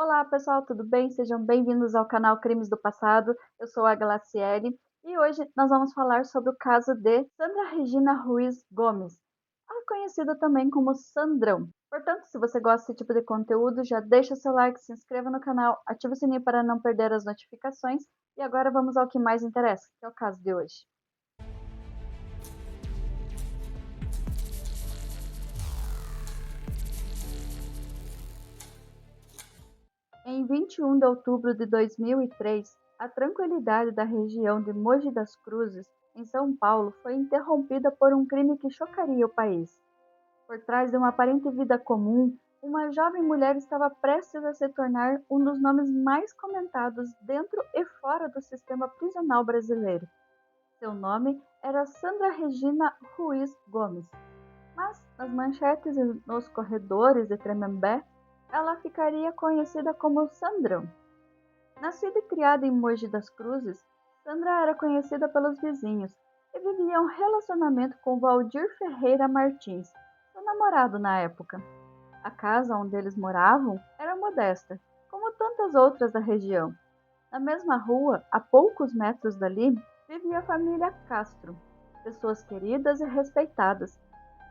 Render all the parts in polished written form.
Olá, pessoal, tudo bem? Sejam bem-vindos ao canal Crimes do Passado. Eu sou a Glaciele e hoje nós vamos falar sobre o caso de Sandra Regina Ruiz Gomes, conhecida também como Sandrão. Portanto, se você gosta desse tipo de conteúdo, já deixa seu like, se inscreva no canal, ative o sininho para não perder as notificações. E agora vamos ao que mais interessa, que é o caso de hoje. Em 21 de outubro de 2003, a tranquilidade da região de Mogi das Cruzes, em São Paulo, foi interrompida por um crime que chocaria o país. Por trás de uma aparente vida comum, uma jovem mulher estava prestes a se tornar um dos nomes mais comentados dentro e fora do sistema prisional brasileiro. Seu nome era Sandra Regina Ruiz Gomes, mas nas manchetes e nos corredores de Tremembé, ela ficaria conhecida como Sandrão. Nascida e criada em Mogi das Cruzes, Sandra era conhecida pelos vizinhos e vivia um relacionamento com Valdir Ferreira Martins, seu namorado na época. A casa onde eles moravam era modesta, como tantas outras da região. Na mesma rua, a poucos metros dali, vivia a família Castro, pessoas queridas e respeitadas,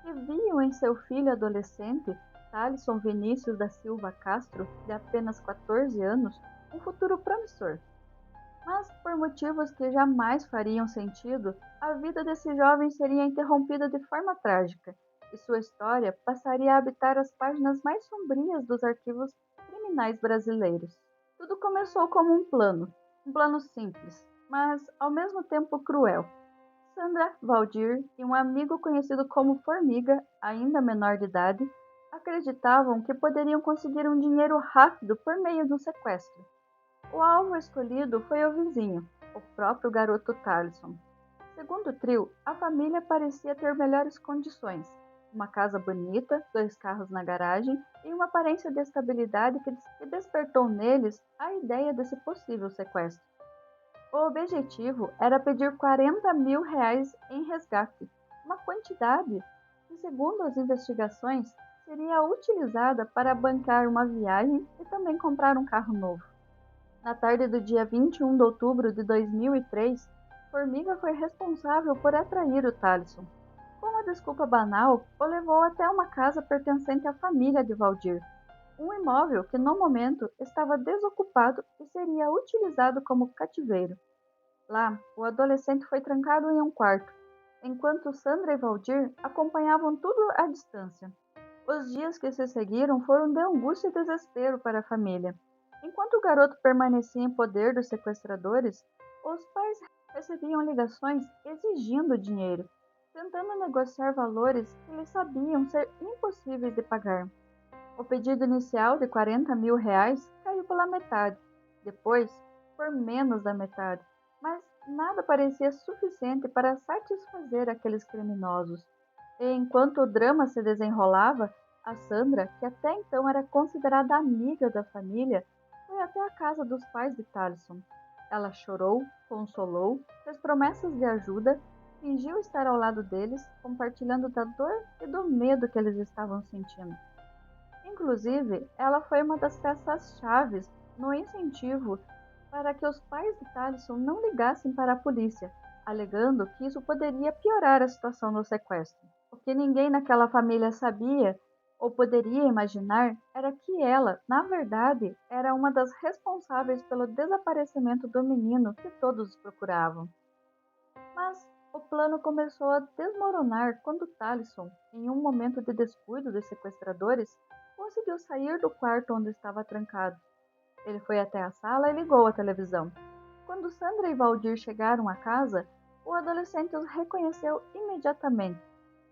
que viam em seu filho adolescente, Thalisson Vinícius da Silva Castro, de apenas 14 anos, um futuro promissor. Mas, por motivos que jamais fariam sentido, a vida desse jovem seria interrompida de forma trágica, e sua história passaria a habitar as páginas mais sombrias dos arquivos criminais brasileiros. Tudo começou como um plano simples, mas ao mesmo tempo cruel. Sandra, Valdir e um amigo conhecido como Formiga, ainda menor de idade, acreditavam que poderiam conseguir um dinheiro rápido por meio de um sequestro. O alvo escolhido foi o vizinho, o próprio garoto Thalisson. Segundo o trio, a família parecia ter melhores condições. Uma casa bonita, dois carros na garagem e uma aparência de estabilidade que despertou neles a ideia desse possível sequestro. O objetivo era pedir 40 mil reais em resgate, uma quantidade que, segundo as investigações, seria utilizada para bancar uma viagem e também comprar um carro novo. Na tarde do dia 21 de outubro de 2003, Formiga foi responsável por atrair o Thalisson. Com uma desculpa banal, o levou até uma casa pertencente à família de Valdir, um imóvel que no momento estava desocupado e seria utilizado como cativeiro. Lá, o adolescente foi trancado em um quarto, enquanto Sandra e Valdir acompanhavam tudo à distância. Os dias que se seguiram foram de angústia e desespero para a família. Enquanto o garoto permanecia em poder dos sequestradores, os pais recebiam ligações exigindo dinheiro, tentando negociar valores que eles sabiam ser impossíveis de pagar. O pedido inicial de 40 mil reais caiu pela metade, depois por menos da metade, mas nada parecia suficiente para satisfazer aqueles criminosos. E enquanto o drama se desenrolava, a Sandra, que até então era considerada amiga da família, foi até a casa dos pais de Thalisson. Ela chorou, consolou, fez promessas de ajuda, fingiu estar ao lado deles, compartilhando da dor e do medo que eles estavam sentindo. Inclusive, ela foi uma das peças-chave no incentivo para que os pais de Thalisson não ligassem para a polícia, alegando que isso poderia piorar a situação do sequestro. O que ninguém naquela família sabia ou poderia imaginar era que ela, na verdade, era uma das responsáveis pelo desaparecimento do menino que todos procuravam. Mas o plano começou a desmoronar quando Thalisson, em um momento de descuido dos sequestradores, conseguiu sair do quarto onde estava trancado. Ele foi até a sala e ligou a televisão. Quando Sandra e Valdir chegaram à casa, o adolescente os reconheceu imediatamente.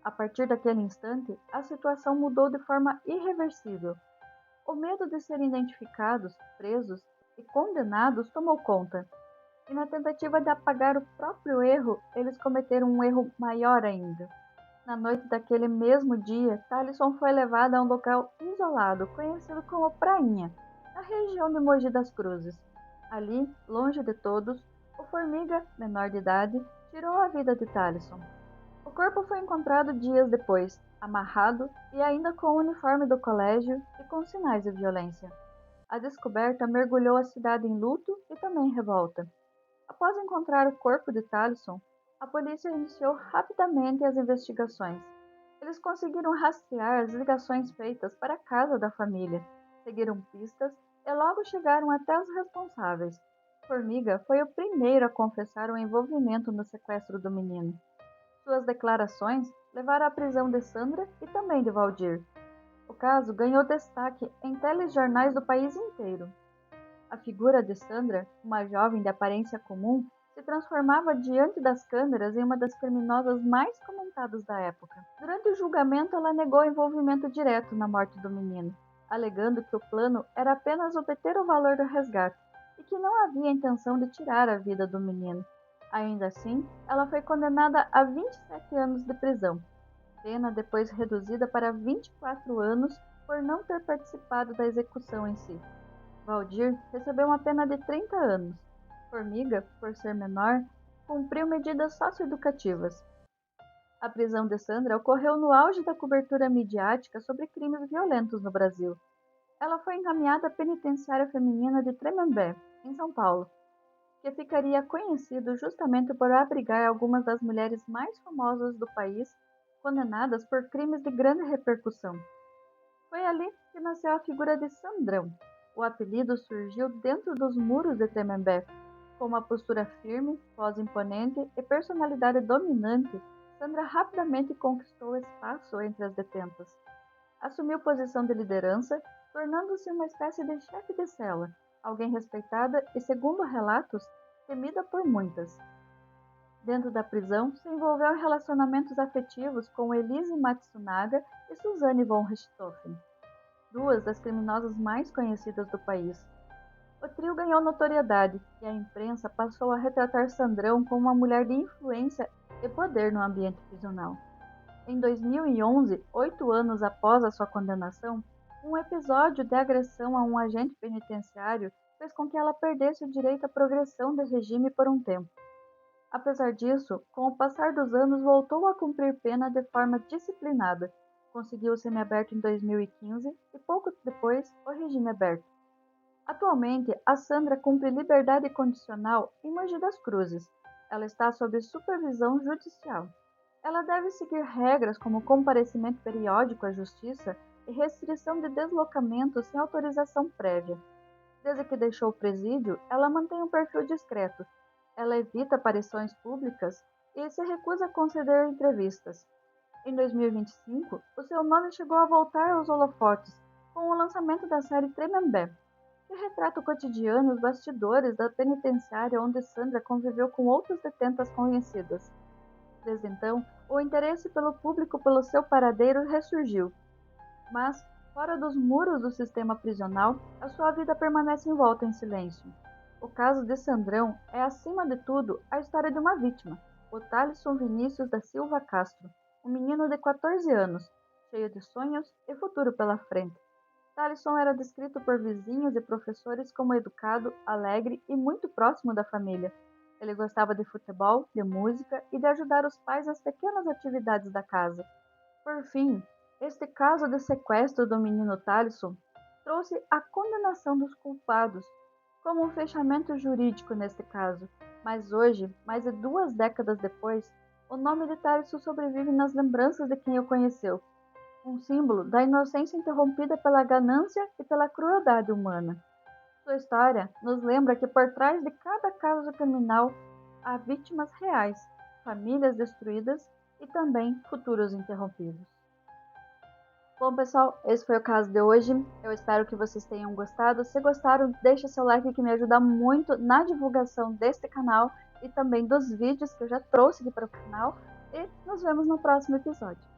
A partir daquele instante, a situação mudou de forma irreversível. O medo de serem identificados, presos e condenados tomou conta. E na tentativa de apagar o próprio erro, eles cometeram um erro maior ainda. Na noite daquele mesmo dia, Thalisson foi levado a um local isolado, conhecido como Prainha, na região de Mogi das Cruzes. Ali, longe de todos, o Formiga, menor de idade, tirou a vida de Thalisson. O corpo foi encontrado dias depois, amarrado e ainda com o uniforme do colégio e com sinais de violência. A descoberta mergulhou a cidade em luto e também em revolta. Após encontrar o corpo de Talisson, a polícia iniciou rapidamente as investigações. Eles conseguiram rastrear as ligações feitas para a casa da família, seguiram pistas e logo chegaram até os responsáveis. Formiga foi o primeiro a confessar o envolvimento no sequestro do menino. Suas declarações levaram à prisão de Sandra e também de Valdir. O caso ganhou destaque em telejornais do país inteiro. A figura de Sandra, uma jovem de aparência comum, se transformava diante das câmeras em uma das criminosas mais comentadas da época. Durante o julgamento, ela negou envolvimento direto na morte do menino, alegando que o plano era apenas obter o valor do resgate e que não havia intenção de tirar a vida do menino. Ainda assim, ela foi condenada a 27 anos de prisão, pena depois reduzida para 24 anos por não ter participado da execução em si. Valdir recebeu uma pena de 30 anos. Formiga, por ser menor, cumpriu medidas socioeducativas. A prisão de Sandra ocorreu no auge da cobertura midiática sobre crimes violentos no Brasil. Ela foi encaminhada à penitenciária feminina de Tremembé, em São Paulo, que ficaria conhecido justamente por abrigar algumas das mulheres mais famosas do país, condenadas por crimes de grande repercussão. Foi ali que nasceu a figura de Sandrão. O apelido surgiu dentro dos muros de Tremembé. Com uma postura firme, voz imponente e personalidade dominante, Sandra rapidamente conquistou espaço entre as detentas. Assumiu posição de liderança, tornando-se uma espécie de chefe de cela, alguém respeitada e, segundo relatos, temida por muitas. Dentro da prisão, se envolveu em relacionamentos afetivos com Elise Matsunaga e Suzanne von Richthofen, duas das criminosas mais conhecidas do país. O trio ganhou notoriedade e a imprensa passou a retratar Sandrão como uma mulher de influência e poder no ambiente prisional. Em 2011, 8 anos após a sua condenação, um episódio de agressão a um agente penitenciário fez com que ela perdesse o direito à progressão do regime por um tempo. Apesar disso, com o passar dos anos voltou a cumprir pena de forma disciplinada. Conseguiu o semiaberto em 2015 e pouco depois o regime aberto. Atualmente, a Sandra cumpre liberdade condicional em Mogi das Cruzes. Ela está sob supervisão judicial. Ela deve seguir regras como comparecimento periódico à justiça e restrição de deslocamento sem autorização prévia. Desde que deixou o presídio, ela mantém um perfil discreto. Ela evita aparições públicas e se recusa a conceder entrevistas. Em 2025, o seu nome chegou a voltar aos holofotes com o lançamento da série Tremembé, que retrata o cotidiano e os bastidores da penitenciária onde Sandra conviveu com outras detentas conhecidas. Desde então, o interesse pelo público pelo seu paradeiro ressurgiu, mas, fora dos muros do sistema prisional, a sua vida permanece envolta em silêncio. O caso de Sandrão é, acima de tudo, a história de uma vítima, o Talisson Vinícius da Silva Castro, um menino de 14 anos, cheio de sonhos e futuro pela frente. Talisson era descrito por vizinhos e professores como educado, alegre e muito próximo da família. Ele gostava de futebol, de música e de ajudar os pais nas pequenas atividades da casa. Por fim, este caso de sequestro do menino Talisson trouxe a condenação dos culpados, como um fechamento jurídico neste caso. Mas hoje, mais de 2 décadas depois, o nome de Talisson sobrevive nas lembranças de quem o conheceu, um símbolo da inocência interrompida pela ganância e pela crueldade humana. Sua história nos lembra que por trás de cada caso criminal há vítimas reais, famílias destruídas e também futuros interrompidos. Bom, pessoal, esse foi o caso de hoje. Eu espero que vocês tenham gostado. Se gostaram, deixe seu like que me ajuda muito na divulgação deste canal e também dos vídeos que eu já trouxe aqui para o canal. E nos vemos no próximo episódio.